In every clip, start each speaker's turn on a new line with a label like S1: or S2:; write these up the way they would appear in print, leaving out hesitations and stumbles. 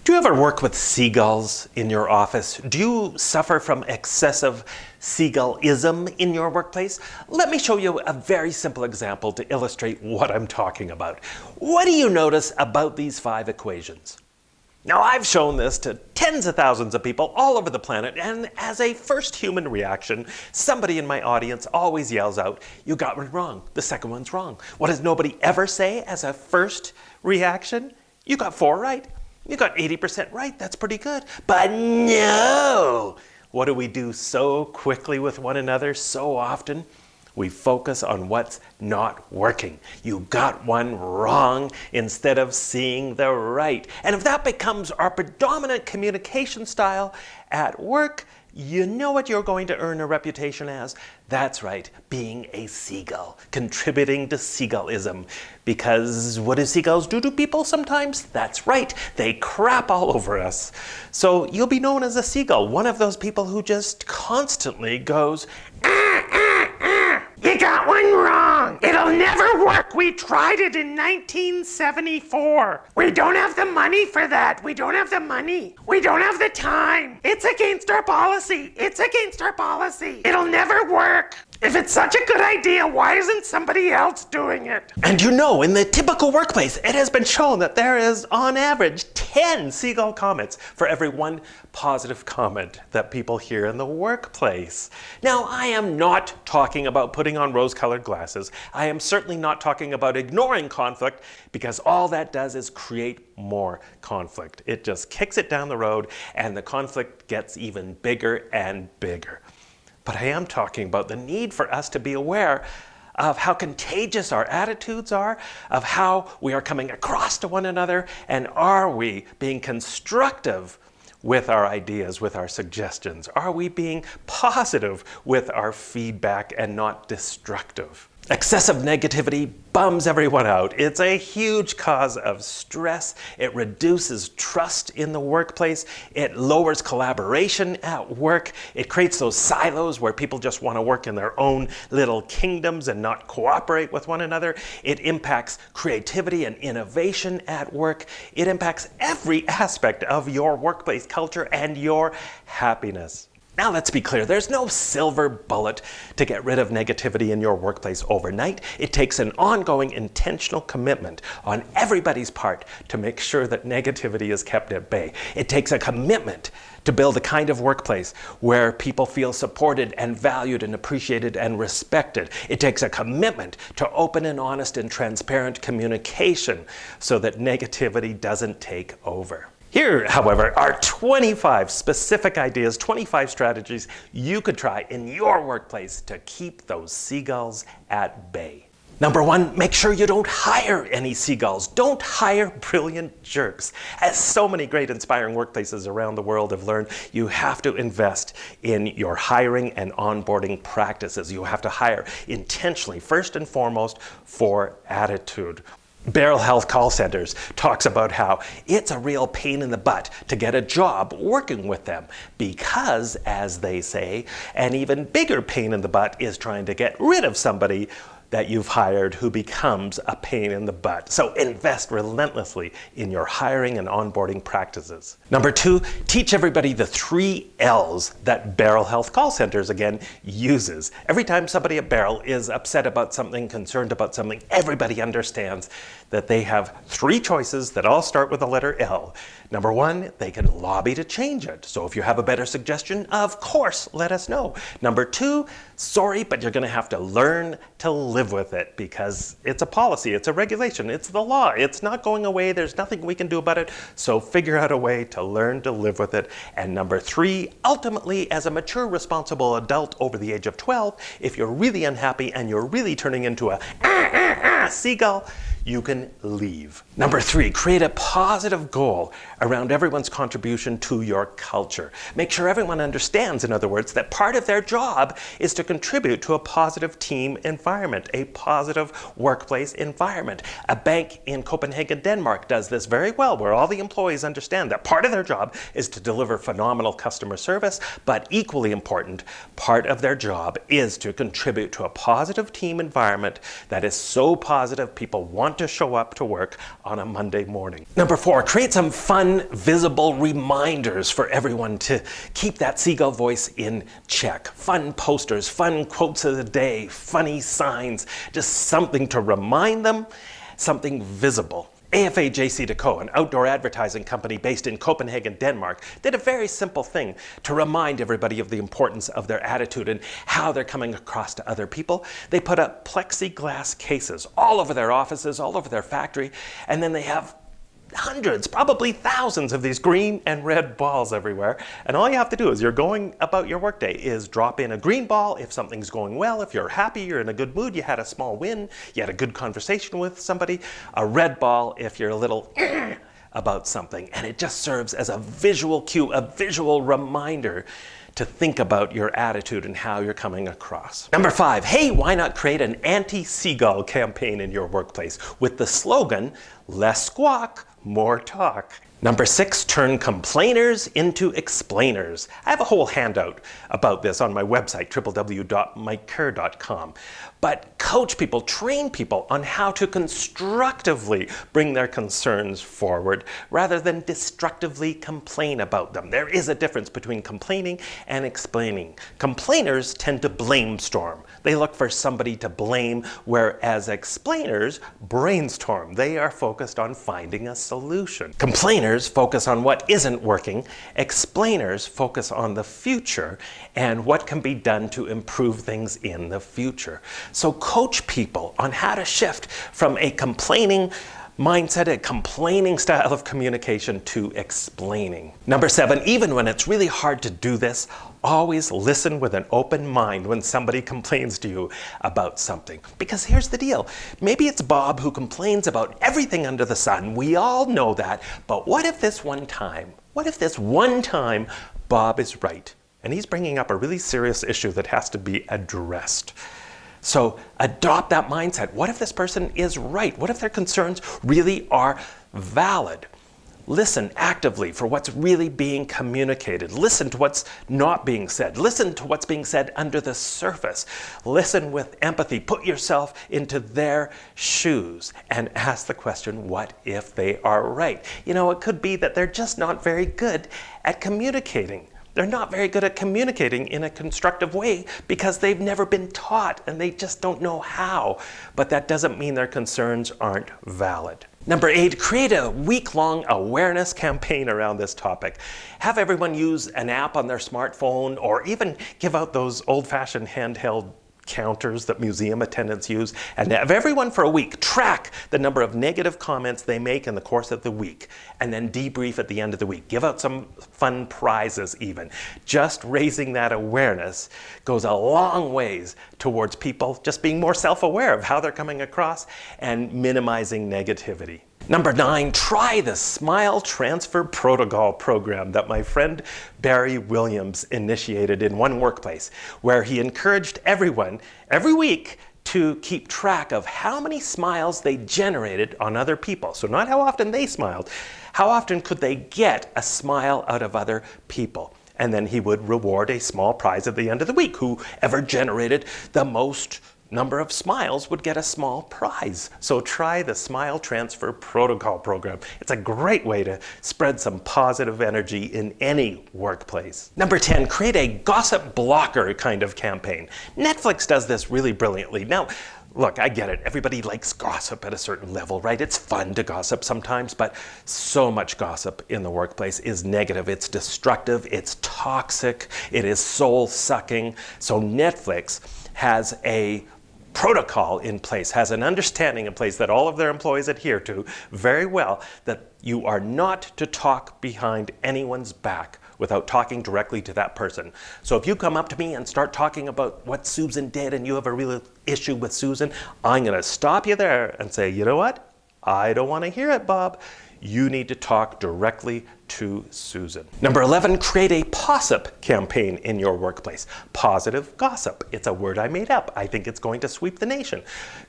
S1: Do you ever work with seagulls in your office? Do you suffer from excessive seagull-ism in your workplace? Let me show you a very simple example to illustrate what I'm talking about. What do you notice about these 5 equations? Now, I've shown this to tens of thousands of people all over the planet, and as a first human reaction, somebody in my audience always yells out, "You got one wrong. The second one's wrong." What does nobody ever say as a first reaction? "You got 4 right. You got 80% right. That's pretty good." But no! What do we do so quickly with one another so often? We focus on what's not working. You got one wrong instead of seeing the right. And if that becomes our predominant communication style at work, you know what you're going to earn a reputation as? That's right, being a seagull, contributing to seagull-ism. Because what do seagulls do to people sometimes? That's right, they crap all over us. So you'll be known as a seagull, one of those people who just constantly goes, "You got one wrong. It'll never work. We tried it in 1974. We don't have the money for that. We don't have the money. We don't have the time. It's against our policy. It's against our policy. It'll never work. If it's such a good idea, why isn't somebody else doing it?" And you know, in the typical workplace, it has been shown that there is, on average, 10 seagull comments for every 1 positive comment that people hear in the workplace. Now, I am not talking about putting on rose-colored glasses. I am certainly not talking about ignoring conflict, because all that does is create more conflict. It just kicks it down the road, and the conflict gets even bigger and bigger. But I am talking about the need for us to be aware of how contagious our attitudes are, of how we are coming across to one another, and are we being constructive with our ideas, with our suggestions? Are we being positive with our feedback and not destructive? Excessive negativity bums everyone out. It's a huge cause of stress. It reduces trust in the workplace. It lowers collaboration at work. It creates those silos where people just want to work in their own little kingdoms and not cooperate with one another. It impacts creativity and innovation at work. It impacts every aspect of your workplace culture and your happiness. Now, let's be clear, there's no silver bullet to get rid of negativity in your workplace overnight. It takes an ongoing intentional commitment on everybody's part to make sure that negativity is kept at bay. It takes a commitment to build a kind of workplace where people feel supported and valued and appreciated and respected. It takes a commitment to open and honest and transparent communication so that negativity doesn't take over. Here, however, are 25 specific ideas, 25 strategies you could try in your workplace to keep those seagulls at bay. Number 1, make sure you don't hire any seagulls. Don't hire brilliant jerks. As so many great inspiring workplaces around the world have learned, you have to invest in your hiring and onboarding practices. You have to hire intentionally, first and foremost, for attitude. Beryl Health Call Centers talks about how it's a real pain in the butt to get a job working with them because, as they say, an even bigger pain in the butt is trying to get rid of somebody that you've hired who becomes a pain in the butt. So invest relentlessly in your hiring and onboarding practices. Number 2, teach everybody the 3 L's that Beryl Health Call Centers, again, uses. Every time somebody at Beryl is upset about something, concerned about something, everybody understands that they have 3 choices that all start with the letter L. Number 1, they can lobby to change it. So if you have a better suggestion, of course, let us know. Number 2, sorry, but you're going to have to learn to live with it because it's a policy, it's a regulation, it's the law. It's not going away. There's nothing we can do about it. So figure out a way to learn to live with it. And number 3, ultimately, as a mature, responsible adult over the age of 12, if you're really unhappy and you're really turning into a seagull, you can leave. Number 3, create a positive goal around everyone's contribution to your culture. Make sure everyone understands, in other words, that part of their job is to contribute to a positive team environment, a positive workplace environment. A bank in Copenhagen, Denmark does this very well, where all the employees understand that part of their job is to deliver phenomenal customer service, but equally important, part of their job is to contribute to a positive team environment that is so positive people want
S2: want to show up to work on a Monday morning. Number 4, create some fun, visible reminders for everyone to keep that seagull voice in check. Fun posters, fun quotes of the day, funny signs, just something to remind them, something visible. AFA JC&Co, an outdoor advertising company based in Copenhagen, Denmark, did a very simple thing to remind everybody of the importance of their attitude and how they're coming across to other people. They put up plexiglass cases all over their offices, all over their factory, and then they have hundreds, probably thousands of these green and red balls everywhere. And all you have to do as you're going about your workday is drop in a green ball if something's going well, if you're happy, you're in a good mood, you had a small win, you had a good conversation with somebody, a red ball if you're a little about something. And it just serves as a visual cue, a visual reminder to think about your attitude and how you're coming across. Number 5, hey, why not create an anti-seagull campaign in your workplace with the slogan, less squawk, more talk. Number 6, turn complainers into explainers. I have a whole handout about this on my website, www.mikekerr.com. But coach people, train people on how to constructively bring their concerns forward rather than destructively complain about them. There is a difference between complaining and explaining. Complainers tend to blame-storm. They look for somebody to blame, whereas explainers brainstorm. They are focused on finding a solution. Complainers focus on what isn't working. Explainers focus on the future and what can be done to improve things in the future. So coach people on how to shift from a complaining mindset, a complaining style of communication to explaining. Number 7, even when it's really hard to do this, always listen with an open mind when somebody complains to you about something. Because here's the deal. Maybe it's Bob who complains about everything under the sun. We all know that. But what if this one time Bob is right? And he's bringing up a really serious issue that has to be addressed. So adopt that mindset. What if this person is right? What if their concerns really are valid? Listen actively for what's really being communicated. Listen to what's not being said. Listen to what's being said under the surface. Listen with empathy. Put yourself into their shoes and ask the question, what if they are right? You know, it could be that they're just not very good at communicating. They're not very good at communicating in a constructive way because they've never been taught and they just don't know how. But that doesn't mean their concerns aren't valid. Number 8, create a week-long awareness campaign around this topic. Have everyone use an app on their smartphone or even give out those old-fashioned handheld counters that museum attendants use, and have everyone for a week track the number of negative comments they make in the course of the week, and then debrief at the end of the week. Give out some fun prizes even. Just raising that awareness goes a long ways towards people just being more self-aware of how they're coming across and minimizing negativity. Number 9, try the Smile Transfer Protocol program that my friend Barry Williams initiated in one workplace, where he encouraged everyone every week to keep track of how many smiles they generated on other people. So not how often they smiled, how often could they get a smile out of other people. And then he would reward a small prize at the end of the week. Whoever generated the most number of smiles would get a small prize. So try the Smile Transfer Protocol program. It's a great way to spread some positive energy in any workplace. Number 10, create a gossip blocker kind of campaign. Netflix does this really brilliantly. Now, look, I get it. Everybody likes gossip at a certain level, right? It's fun to gossip sometimes, but so much gossip in the workplace is negative. It's destructive. It's toxic. It is soul-sucking. So Netflix has a protocol in place, has an understanding in place that all of their employees adhere to very well, that you are not to talk behind anyone's back without talking directly to that person. So if you come up to me and start talking about what Susan did and you have a real issue with Susan, I'm going to stop you there and say, you know what? I don't want to hear it, Bob. You need to talk directly to Susan. Number 11, create a possip campaign in your workplace. Positive gossip. It's a word I made up. I think it's going to sweep the nation.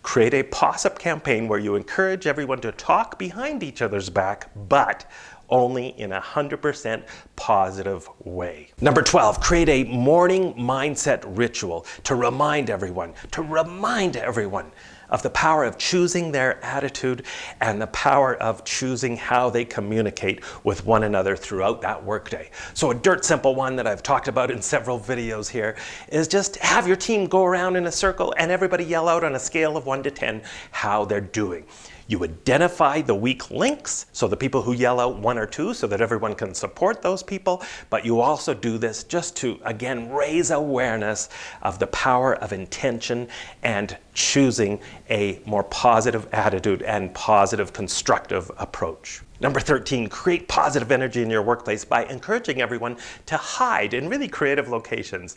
S2: Create a possip campaign where you encourage everyone to talk behind each other's back, but only in 100% positive way. Number 12, create a morning mindset ritual to remind everyone of the power of choosing their attitude and the power of choosing how they communicate with one another throughout that workday. So a dirt simple one that I've talked about in several videos here is just have your team go around in a circle and everybody yell out on a scale of 1 to 10 how they're doing. You identify the weak links, so the people who yell out 1 or 2 so that everyone can support those people, but you also do this just to, again, raise awareness of the power of intention and choosing a more positive attitude and positive, constructive approach. Number 13, create positive energy in your workplace by encouraging everyone to hide in really creative locations.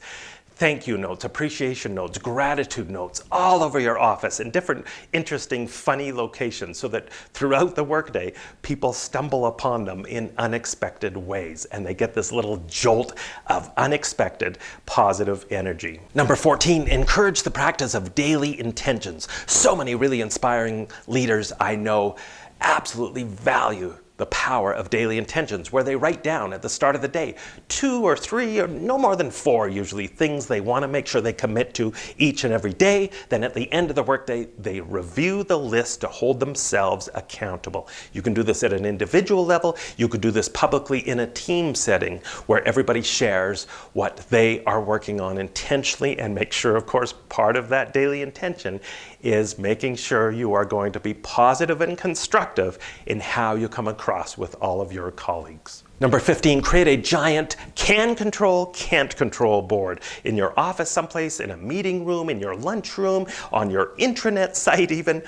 S2: Thank you notes, appreciation notes, gratitude notes all over your office in different interesting, funny locations so that throughout the workday, people stumble upon them in unexpected ways and they get this little jolt of unexpected positive energy. Number 14, encourage the practice of daily intentions. So many really inspiring leaders I know absolutely value the power of daily intentions, where they write down at the start of the day 2 or 3 or no more than 4 usually things they want to make sure they commit to each and every day. Then at the end of the workday, they review the list to hold themselves accountable. You can do this at an individual level. You could do this publicly in a team setting where everybody shares what they are working on intentionally, and make sure, of course, part of that daily intention is making sure you are going to be positive and constructive in how you come across with all of your colleagues. Number 15, create a giant can control, can't control board in your office someplace, in a meeting room, in your lunchroom, on your intranet site even.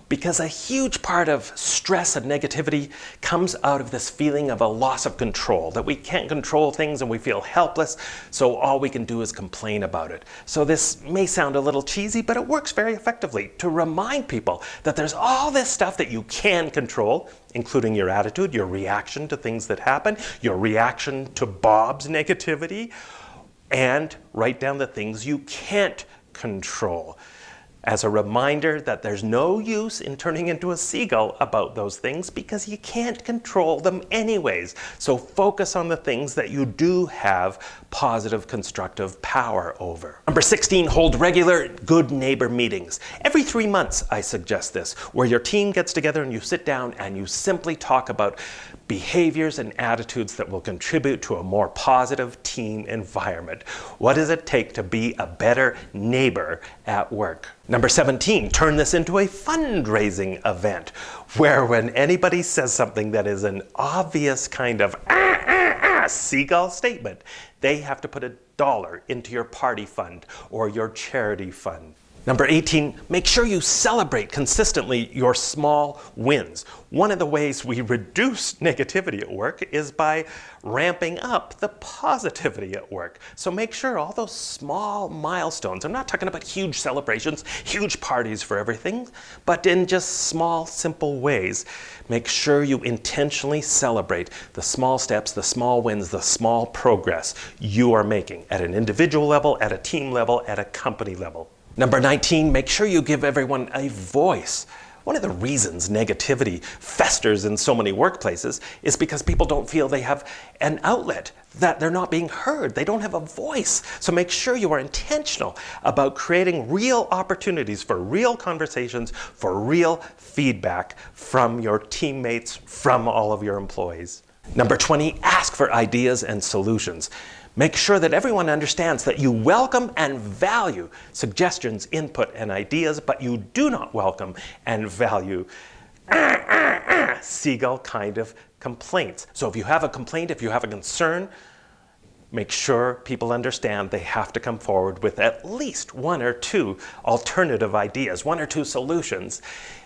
S2: Because a huge part of stress and negativity comes out of this feeling of a loss of control, that we can't control things and we feel helpless, so all we can do is complain about it. So this may sound a little cheesy, but it works very effectively to remind people that there's all this stuff that you can control, including your attitude, your reaction to things that happen, your reaction to Bob's negativity, and write down the things you can't control, as a reminder that there's no use in turning into a seagull about those things because you can't control them anyways. So focus on the things that you do have positive, constructive power over. Number 16, hold regular good neighbor meetings. Every 3 months, I suggest this, where your team gets together and you sit down and you simply talk about behaviors and attitudes that will contribute to a more positive team environment. What does it take to be a better neighbor at work? Number 17, turn this into a fundraising event where when anybody says something that is an obvious kind of seagull statement, they have to put $1 into your party fund or your charity fund. Number 18, make sure you celebrate consistently your small wins. One of the ways we reduce negativity at work is by ramping up the positivity at work. So make sure all those small milestones, I'm not talking about huge celebrations, huge parties for everything, but in just small, simple ways. Make sure you intentionally celebrate the small steps, the small wins, the small progress you are making at an individual level, at a team level, at a company level. Number 19, make sure you give everyone a voice. One of the reasons negativity festers in so many workplaces is because people don't feel they have an outlet, that they're not being heard. They don't have a voice. So make sure you are intentional about creating real opportunities for real conversations, for real feedback from your teammates, from all of your employees. Number 20, ask for ideas and solutions. Make sure that everyone understands that you welcome and value suggestions, input, and ideas, but you do not welcome and value seagull kind of complaints. So if you have a complaint, if you have a concern, make sure people understand they have to come forward with at least 1 or 2 alternative ideas, 1 or 2 solutions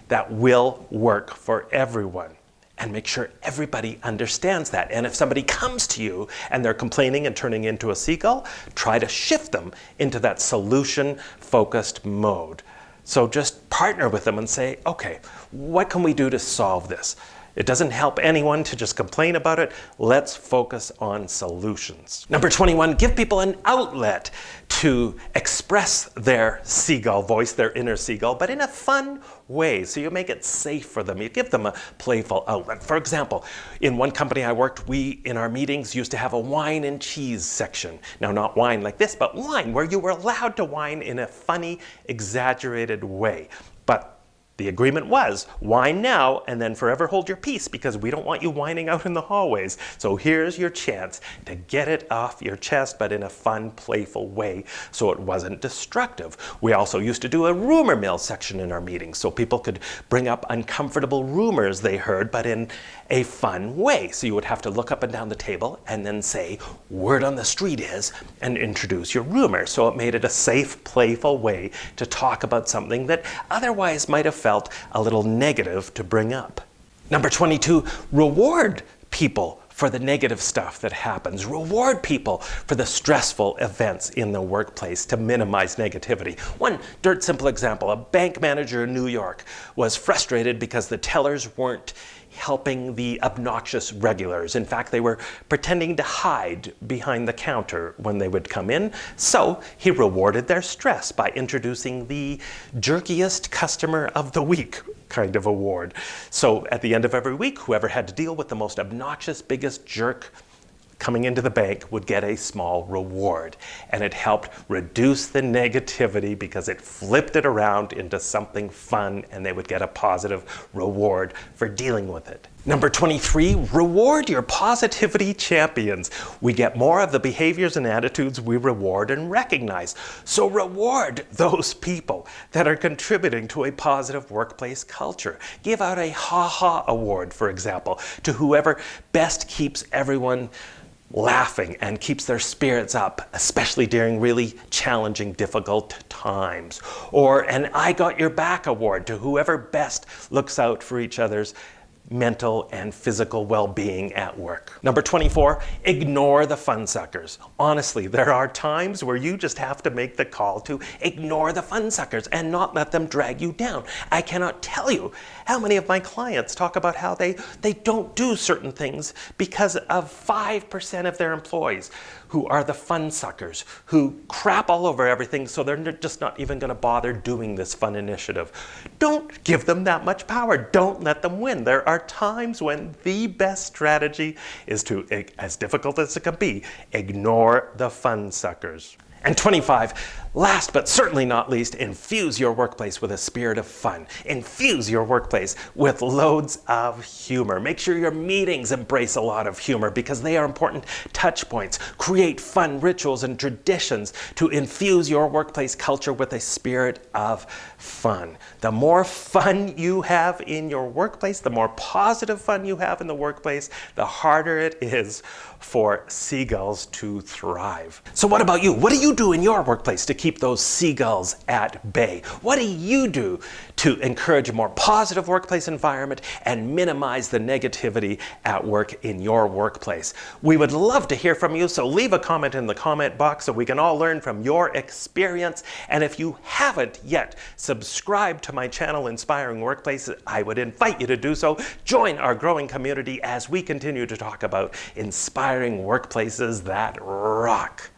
S2: that will work for everyone. And make sure everybody understands that. And if somebody comes to you and they're complaining and turning into a seagull, try to shift them into that solution-focused mode. So just partner with them and say, okay, what can we do to solve this? It doesn't help anyone to just complain about it. Let's focus on solutions. Number 21, give people an outlet to express their seagull voice, their inner seagull, but in a fun way. So you make it safe for them. You give them a playful outlet. For example, in one company I worked, we, in our meetings, used to have a wine and cheese section. Now, not wine like this, but wine, where you were allowed to whine in a funny, exaggerated way. But the agreement was, whine now and then forever hold your peace, because we don't want you whining out in the hallways. So here's your chance to get it off your chest, but in a fun, playful way, so it wasn't destructive. We also used to do a rumor mill section in our meetings, so people could bring up uncomfortable rumors they heard, but in a fun way. So you would have to look up and down the table and then say, word on the street is, and introduce your rumor. So it made it a safe, playful way to talk about something that otherwise might have felt a little negative to bring up. Number 22, reward people for the negative stuff that happens. Reward people for the stressful events in the workplace to minimize negativity. One dirt simple example, a bank manager in New York was frustrated because the tellers weren't helping the obnoxious regulars. In fact, they were pretending to hide behind the counter when they would come in. So he rewarded their stress by introducing the jerkiest customer of the week kind of award. So at the end of every week, whoever had to deal with the most obnoxious, biggest jerk coming into the bank would get a small reward. And it helped reduce the negativity because it flipped it around into something fun, and they would get a positive reward for dealing with it. Number 23, reward your positivity champions. We get more of the behaviors and attitudes we reward and recognize. So reward those people that are contributing to a positive workplace culture. Give out a ha-ha award, for example, to whoever best keeps everyone laughing and keeps their spirits up, especially during really challenging, difficult times. Or an I Got Your Back award to whoever best looks out for each other's mental and physical well-being at work. Number 24, ignore the fun suckers. Honestly, there are times where you just have to make the call to ignore the fun suckers and not let them drag you down. I cannot tell you how many of my clients talk about how they don't do certain things because of 5% of their employees who are the fun suckers, who crap all over everything, so they're just not even going to bother doing this fun initiative. Don't give them that much power. Don't let them win. There are times when the best strategy is to, as difficult as it can be, ignore the fun suckers. And 25, last but certainly not least, infuse your workplace with a spirit of fun. Infuse your workplace with loads of humor. Make sure your meetings embrace a lot of humor because they are important touch points. Create fun rituals and traditions to infuse your workplace culture with a spirit of fun. The more fun you have in your workplace, the more positive fun you have in the workplace, the harder it is for seagulls to thrive. So what about you? What do you do in your workplace to keep those seagulls at bay? What do you do to encourage a more positive workplace environment and minimize the negativity at work in your workplace? We would love to hear from you, so leave a comment in the comment box so we can all learn from your experience. And if you haven't yet subscribed to my channel, Inspiring Workplaces, I would invite you to do so. Join our growing community as we continue to talk about inspiring workplaces that rock.